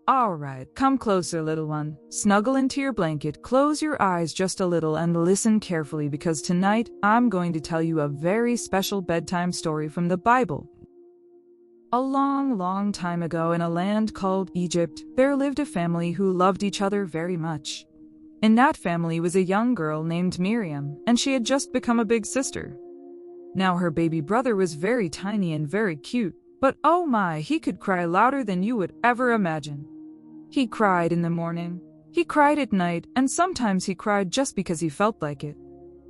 All right, come closer, little one. Snuggle into your blanket, close your eyes just a little, and listen carefully because tonight I'm going to tell you a very special bedtime story from the Bible. A long, long time ago in a land called Egypt, there lived a family who loved each other very much. In that family was a young girl named Miriam, and she had just become a big sister. Now her baby brother was very tiny and very cute, but oh my, he could cry louder than you would ever imagine. He cried in the morning, he cried at night, and sometimes he cried just because he felt like it.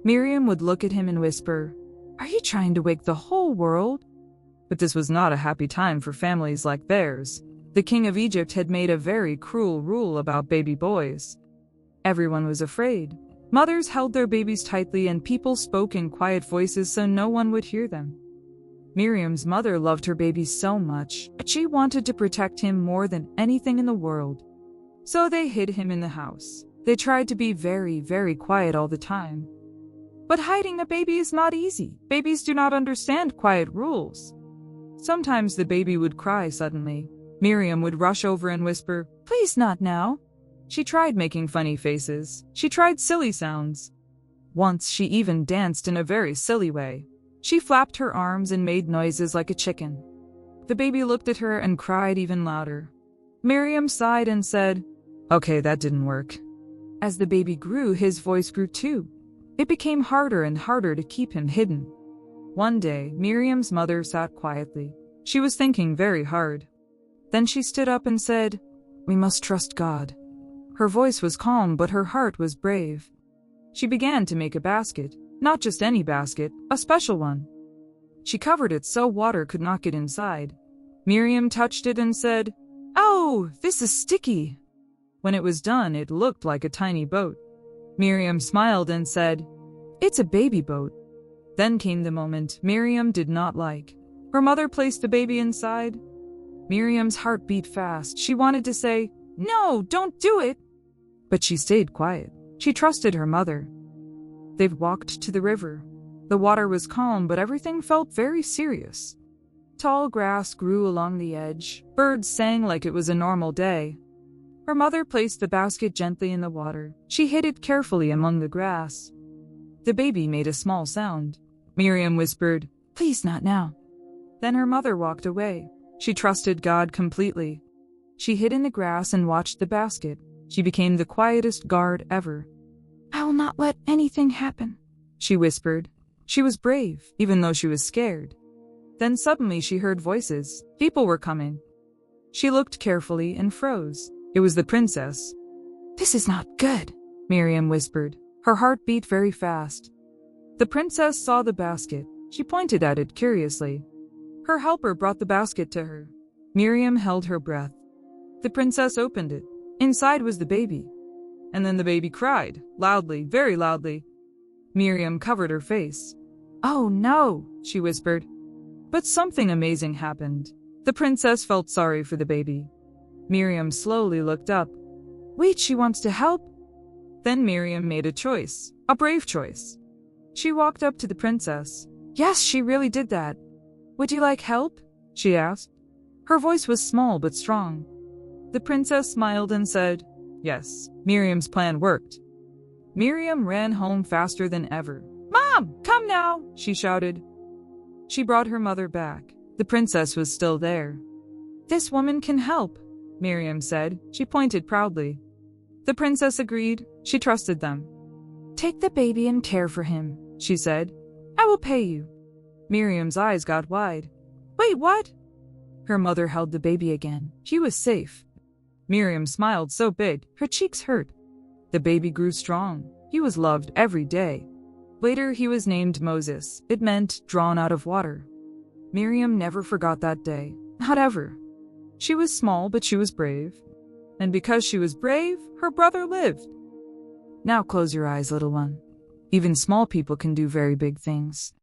Miriam would look at him and whisper, "Are you trying to wake the whole world?" But this was not a happy time for families like theirs. The king of Egypt had made a very cruel rule about baby boys. Everyone was afraid. Mothers held their babies tightly and people spoke in quiet voices so no one would hear them. Miriam's mother loved her baby so much, but she wanted to protect him more than anything in the world. So they hid him in the house. They tried to be very, very quiet all the time. But hiding a baby is not easy. Babies do not understand quiet rules. Sometimes the baby would cry suddenly. Miriam would rush over and whisper, "Please not now." She tried making funny faces. She tried silly sounds. Once she even danced in a very silly way. She flapped her arms and made noises like a chicken. The baby looked at her and cried even louder. Miriam sighed and said, "Okay, that didn't work." As the baby grew, his voice grew too. It became harder and harder to keep him hidden. One day, Miriam's mother sat quietly. She was thinking very hard. Then she stood up and said, "We must trust God." Her voice was calm, but her heart was brave. She began to make a basket. Not just any basket, a special one. She covered it so water could not get inside. Miriam touched it and said, "Oh, this is sticky." When it was done, it looked like a tiny boat. Miriam smiled and said, "It's a baby boat." Then came the moment Miriam did not like. Her mother placed the baby inside. Miriam's heart beat fast. She wanted to say, "No, don't do it." But she stayed quiet. She trusted her mother. They walked to the river. The water was calm, but everything felt very serious. Tall grass grew along the edge. Birds sang like it was a normal day. Her mother placed the basket gently in the water. She hid it carefully among the grass. The baby made a small sound. Miriam whispered, "Please not now." Then her mother walked away. She trusted God completely. She hid in the grass and watched the basket. She became the quietest guard ever. "I will not let anything happen," she whispered. She was brave, even though she was scared. Then suddenly she heard voices. People were coming. She looked carefully and froze. It was the princess. "This is not good," Miriam whispered. Her heart beat very fast. The princess saw the basket. She pointed at it curiously. Her helper brought the basket to her. Miriam held her breath. The princess opened it. Inside was the baby. And then the baby cried, loudly, very loudly. Miriam covered her face. "Oh no," she whispered. But something amazing happened. The princess felt sorry for the baby. Miriam slowly looked up. Wait, she wants to help? Then Miriam made a choice, a brave choice. She walked up to the princess. Yes, she really did that. "Would you like help?" she asked. Her voice was small but strong. The princess smiled and said, "Yes." Miriam's plan worked. Miriam ran home faster than ever. "Mom, come now!" she shouted. She brought her mother back. The princess was still there. "This woman can help," Miriam said. She pointed proudly. The princess agreed. She trusted them. "Take the baby and care for him," she said. "I will pay you." Miriam's eyes got wide. "Wait, what?" Her mother held the baby again. He was safe. Miriam smiled so big, her cheeks hurt. The baby grew strong. He was loved every day. Later, he was named Moses. It meant drawn out of water. Miriam never forgot that day. Not ever. She was small, but she was brave. And because she was brave, her brother lived. Now close your eyes, little one. Even small people can do very big things.